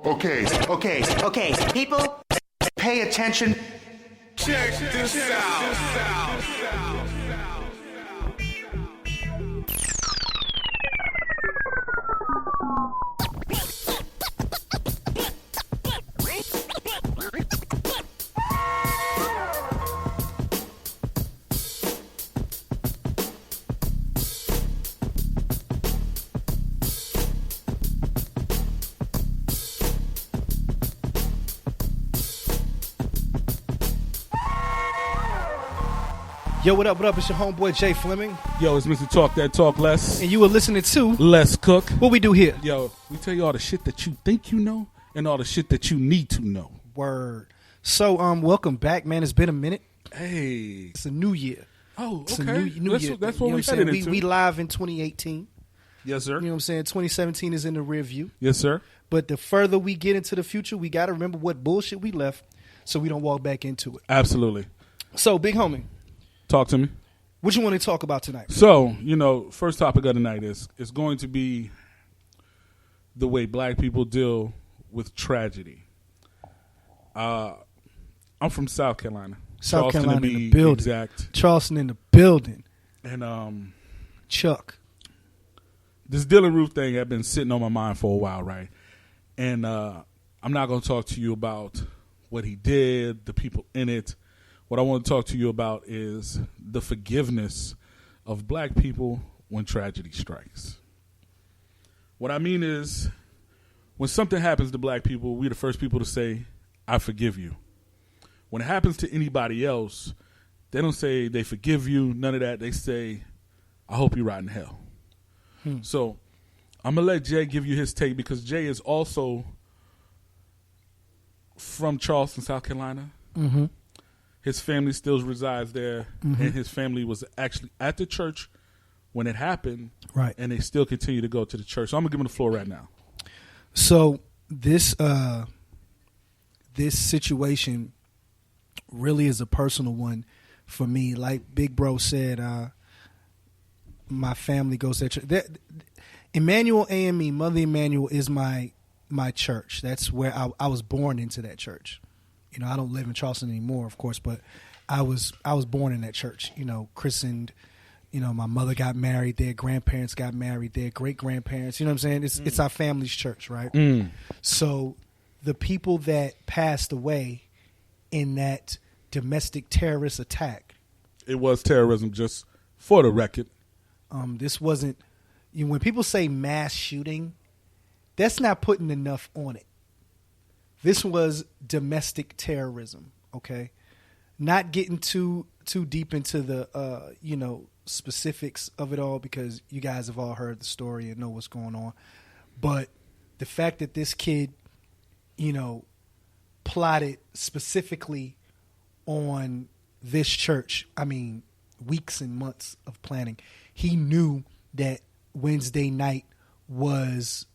Okay, people, pay attention. Check this out. Yo, what up? It's your homeboy Jay Fleming. Yo, it's Mr. Talk That Talk Less. And you were listening to Let's Cook. What we do here. Yo, we tell you all the shit that you think you know and all the shit that you need to know. Word. So, welcome back, man. It's been a minute. Hey. It's a new year. Oh, okay. It's a new year. That's what we're headed into. We live in 2018. Yes, sir. You know what I'm saying? 2017 is in the rear view. Yes, sir. But the further we get into the future, we got to remember what bullshit we left so we don't walk back into it. Absolutely. So, big homie. Talk to me. What you want to talk about tonight? So, first topic of the night is going to be the way black people deal with tragedy. I'm from South Carolina. South Charleston Carolina to be in the building. Exact. Charleston in the building. And Chuck. this Dylan Roof thing had been sitting on my mind for a while, right? And I'm not going to talk to you about what he did, the people in it. What I want to talk to you about is the forgiveness of black people when tragedy strikes. What I mean is, when something happens to black people, we're the first people to say, I forgive you. When it happens to anybody else, they don't say they forgive you, none of that. They say, I hope you rot in hell. So I'm going to let Jay give you his take, because Jay is also from Charleston, South Carolina. Mm-hmm. His family still resides there, and his family was actually at the church when it happened, right? And they still continue to go to the church. So I'm gonna give him the floor right now. So this situation really is a personal one for me. Like Big Bro said, my family goes to church. Emmanuel AME, Mother Emmanuel, is my church. That's where I was born into that church. I don't live in Charleston anymore, of course, but I was born in that church, christened. My mother got married there, grandparents got married there, great-grandparents, you know what I'm saying? It's our family's church, right? So the people that passed away in that domestic terrorist attack. It was terrorism, just for the record. This wasn't, when people say mass shooting, that's not putting enough on it. This was domestic terrorism, okay? Not getting too deep into the specifics of it all, because you guys have all heard the story and know what's going on. But the fact that this kid, plotted specifically on this church, weeks and months of planning. He knew that Wednesday night was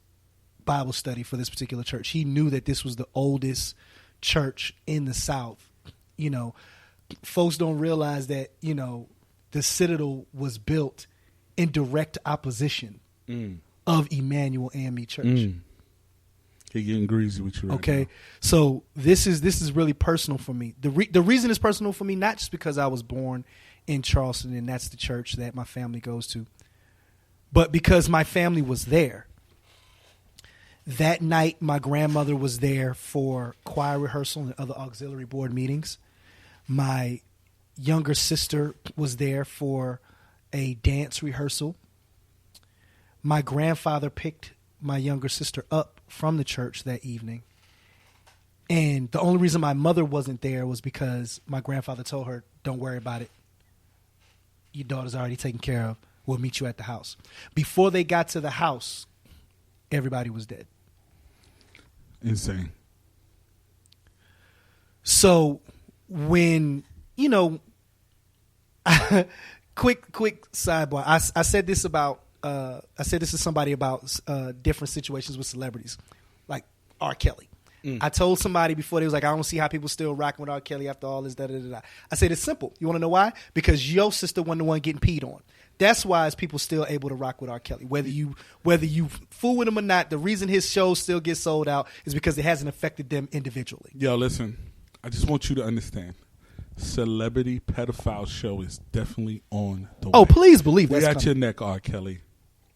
Bible study for this particular church. He knew that this was the oldest church in the South. Folks don't realize that, the Citadel was built in direct opposition of Emmanuel AME Church. He getting greasy with you right now. So this is really personal for me. The reason it's personal for me, not just because I was born in Charleston and that's the church that my family goes to, but because my family was there. That night, my grandmother was there for choir rehearsal and other auxiliary board meetings. My younger sister was there for a dance rehearsal. My grandfather picked my younger sister up from the church that evening. And the only reason my mother wasn't there was because my grandfather told her, don't worry about it. Your daughter's already taken care of. We'll meet you at the house. Before they got to the house, everybody was dead. Insane. So when, quick sidebar. I said this to somebody about different situations with celebrities, like R. Kelly. I told somebody before, they was like, I don't see how people still rocking with R. Kelly after all this, da-da-da-da. I said, it's simple. You want to know why? Because your sister wasn't the one getting peed on. That's why is people still able to rock with R. Kelly. Whether you fool with him or not, the reason his shows still get sold out is because it hasn't affected them individually. Yo, listen, I just want you to understand. Celebrity pedophile show is definitely on the way. Oh, please believe We're that's at coming. your neck, R. Kelly.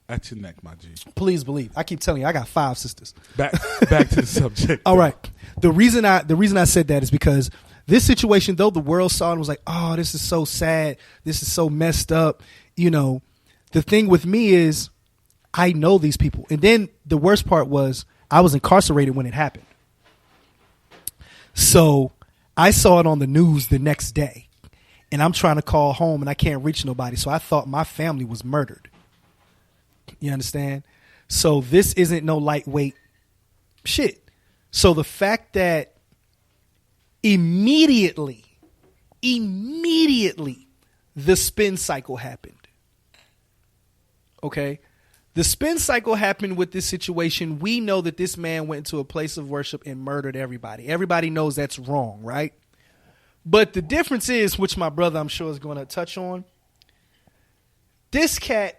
At your neck, my G. Please believe. I keep telling you, I got 5 sisters. Back to the subject. All right. The reason I said that is because this situation, though the world saw it and was like, oh, this is so sad. This is so messed up. You know, the thing with me is I know these people. And then the worst part was I was incarcerated when it happened. So I saw it on the news the next day. And I'm trying to call home and I can't reach nobody. So I thought my family was murdered. You understand? So this isn't no lightweight shit. So the fact that immediately the spin cycle happened. Okay? The spin cycle happened with this situation. We know that this man went to a place of worship and murdered everybody. Everybody knows that's wrong, right? But the difference is, which my brother I'm sure is going to touch on, this cat,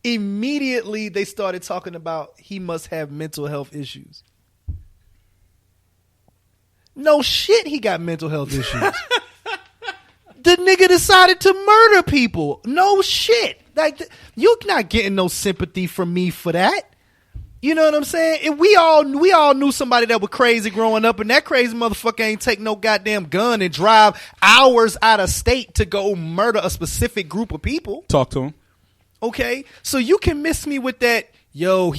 immediately they started talking about he must have mental health issues. No shit, he got mental health issues. The nigga decided to murder people. No shit. Like, you're not getting no sympathy from me for that. You know what I'm saying? And we all knew somebody that was crazy growing up, and that crazy motherfucker ain't take no goddamn gun and drive hours out of state to go murder a specific group of people. Talk to him. Okay? So you can miss me with that, yo,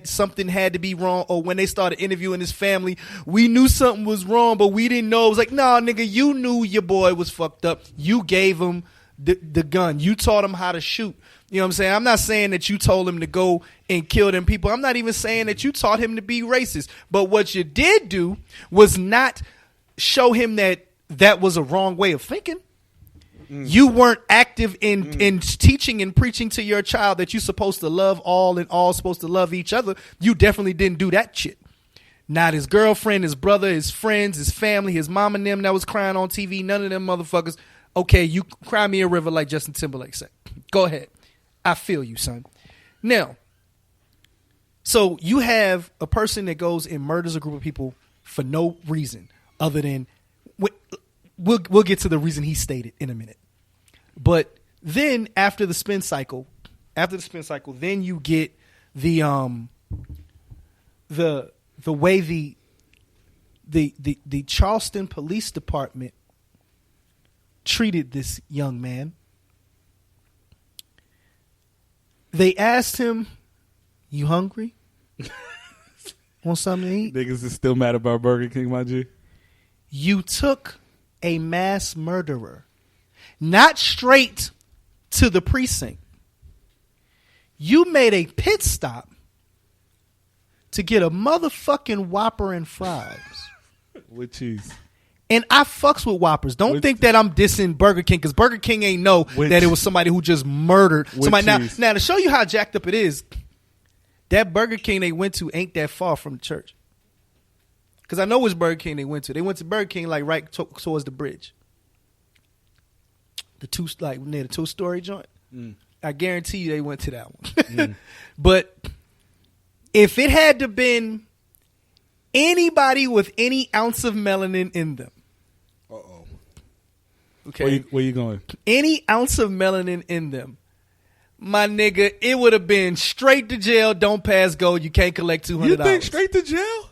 something had to be wrong, or when they started interviewing his family, we knew something was wrong, but we didn't know. It was like, nah, nigga, you knew your boy was fucked up. You gave him the gun. You taught him how to shoot. You know what I'm saying? I'm not saying that you told him to go and kill them people. I'm not even saying that you taught him to be racist. But what you did do was not show him that was a wrong way of thinking. You weren't active in teaching and preaching to your child that you're supposed to love all and all supposed to love each other. You definitely didn't do that shit. Not his girlfriend, his brother, his friends, his family, his mom and them that was crying on TV. None of them motherfuckers. Okay, you cry me a river like Justin Timberlake said. Go ahead. I feel you, son. Now, so you have a person that goes and murders a group of people for no reason other than we'll get to the reason he stated in a minute. But then after the spin cycle, then you get the way the Charleston Police Department treated this young man. They asked him, "You hungry? Want something to eat?" Niggas is still mad about Burger King, my G. You took a mass murderer, not straight to the precinct. You made a pit stop to get a motherfucking Whopper and fries. With cheese. And I fucks with Whoppers. Don't think that I'm dissing Burger King, because Burger King ain't know that it was somebody who just murdered somebody. Now, to show you how jacked up it is, that Burger King they went to ain't that far from the church. Because I know which Burger King they went to. They went to Burger King like right towards the bridge. Near the 2-story joint. I guarantee you they went to that one. But if it had to been anybody with any ounce of melanin in them. Uh-oh. Okay. Where you going? Any ounce of melanin in them, my nigga, it would have been straight to jail, don't pass go, you can't collect $200. You think straight to jail?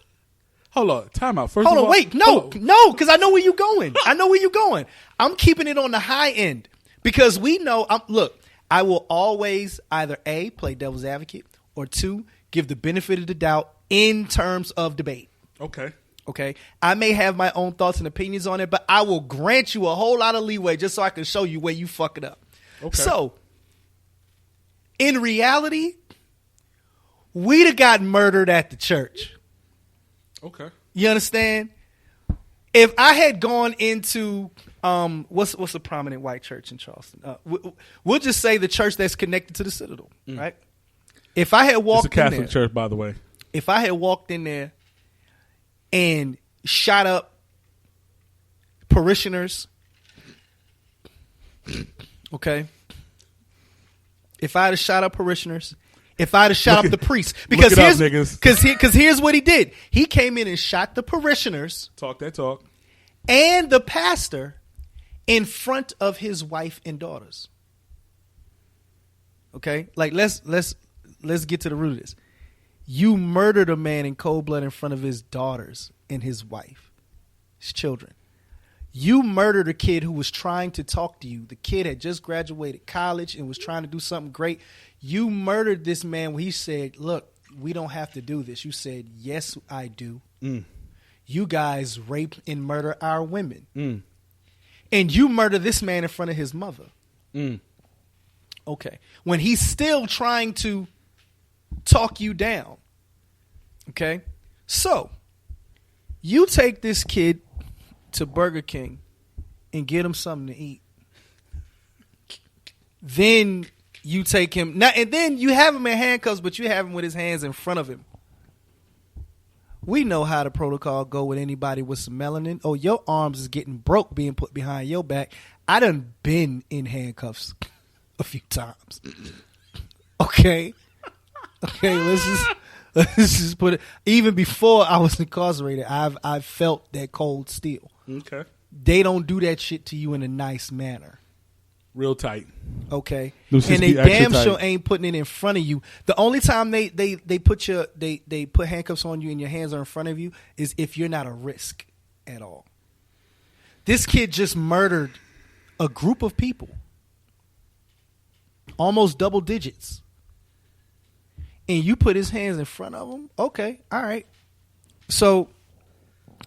Hold on. Time out. Hold on, wait. No, because I know where you're going. I'm keeping it on the high end because we know, look, I will always either A, play devil's advocate, or 2, give the benefit of the doubt in terms of debate. Okay. I may have my own thoughts and opinions on it, but I will grant you a whole lot of leeway just so I can show you where you fuck it up. Okay. So, in reality, we'd have got murdered at the church. Okay. You understand? If I had gone into what's a prominent white church in Charleston? We'll just say the church that's connected to the Citadel, right? If I had walked in there, it's a Catholic church, by the way. If I had walked in there and shot up parishioners, okay, if I'd have shot up parishioners, if I'd have shot up the priests, because look it up, niggas. because here's what he did. He came in and shot the parishioners. Talk that talk. And the pastor in front of his wife and daughters. Okay? Like let's get to the root of this. You murdered a man in cold blood in front of his daughters and his wife, his children. You murdered a kid who was trying to talk to you. The kid had just graduated college and was trying to do something great. You murdered this man when he said, look, we don't have to do this. You said, yes, I do. You guys rape and murder our women. And you murder this man in front of his mother. Okay. When he's still trying to talk you down. Okay. So you take this kid to Burger King and get him something to eat. Then you take him now, and then you have him in handcuffs, but you have him with his hands in front of him. We know how the protocol go with anybody with some melanin. Oh, your arms is getting broke being put behind your back. I done been in handcuffs a few times. Okay. Let's just put it. Even before I was incarcerated, I've felt that cold steel. Okay. They don't do that shit to you in a nice manner. Real tight. Okay. And they damn sure ain't putting it in front of you. The only time they put handcuffs on you and your hands are in front of you is if you're not a risk at all. This kid just murdered a group of people. Almost double digits. And you put his hands in front of him? Okay. All right. So,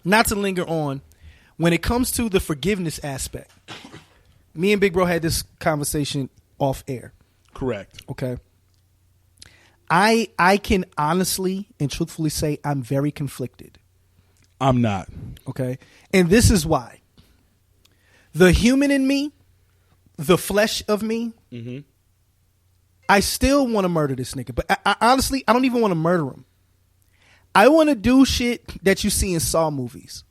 not to linger on, when it comes to the forgiveness aspect, me and Big Bro had this conversation off air. Correct. Okay. I can honestly and truthfully say I'm very conflicted. I'm not. Okay. And this is why. The human in me, the flesh of me, I still want to murder this nigga. But I honestly, I don't even want to murder him. I want to do shit that you see in Saw movies.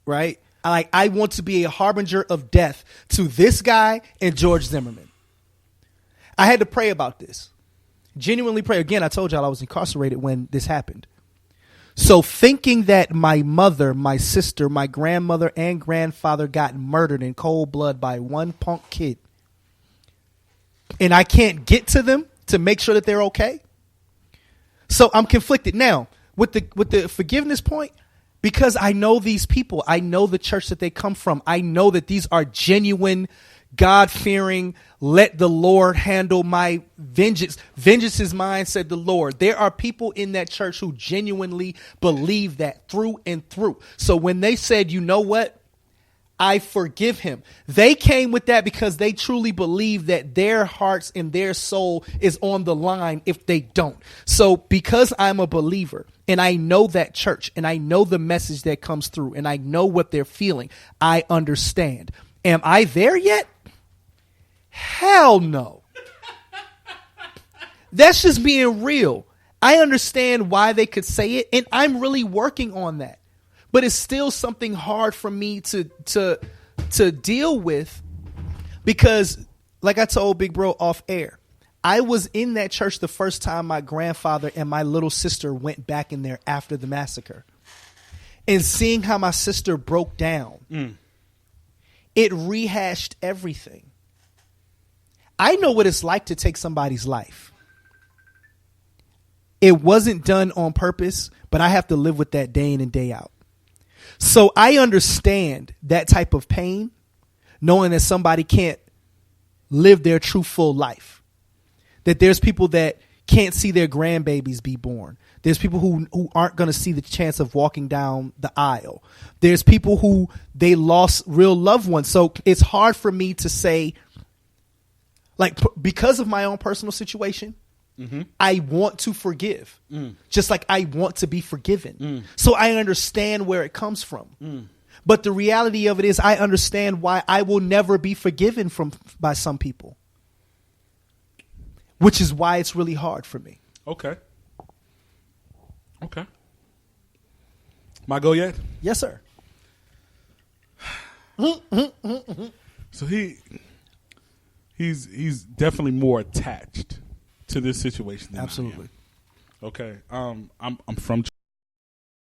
Right? I want to be a harbinger of death to this guy and George Zimmerman. I had to pray about this. Genuinely pray. Again, I told y'all I was incarcerated when this happened. So thinking that my mother, my sister, my grandmother, and grandfather got murdered in cold blood by one punk kid, and I can't get to them to make sure that they're okay. So I'm conflicted. Now, with the forgiveness point, because I know these people, I know the church that they come from, I know that these are genuine, God-fearing, let the Lord handle my vengeance. Vengeance is mine, said the Lord. There are people in that church who genuinely believe that through and through. So when they said, you know what? I forgive him. They came with that because they truly believe that their hearts and their soul is on the line if they don't. So because I'm a believer and I know that church and I know the message that comes through and I know what they're feeling, I understand. Am I there yet? Hell no. That's just being real. I understand why they could say it, and I'm really working on that. But it's still something hard for me to deal with because, like I told Big Bro off air, I was in that church the first time my grandfather and my little sister went back in there after the massacre. And seeing how my sister broke down, it rehashed everything. I know what it's like to take somebody's life. It wasn't done on purpose, but I have to live with that day in and day out. So I understand that type of pain, knowing that somebody can't live their true full life. That there's people that can't see their grandbabies be born. There's people who aren't going to see the chance of walking down the aisle. There's people who they lost real loved ones. So it's hard for me to say, like, because of my own personal situation, I want to forgive, just like I want to be forgiven. So I understand where it comes from. But the reality of it is I understand why I will never be forgiven by some people, which is why it's really hard for me. Okay. My go yet? Yes, sir. So he he's definitely more attached to this situation than I am. Absolutely. Okay. I'm from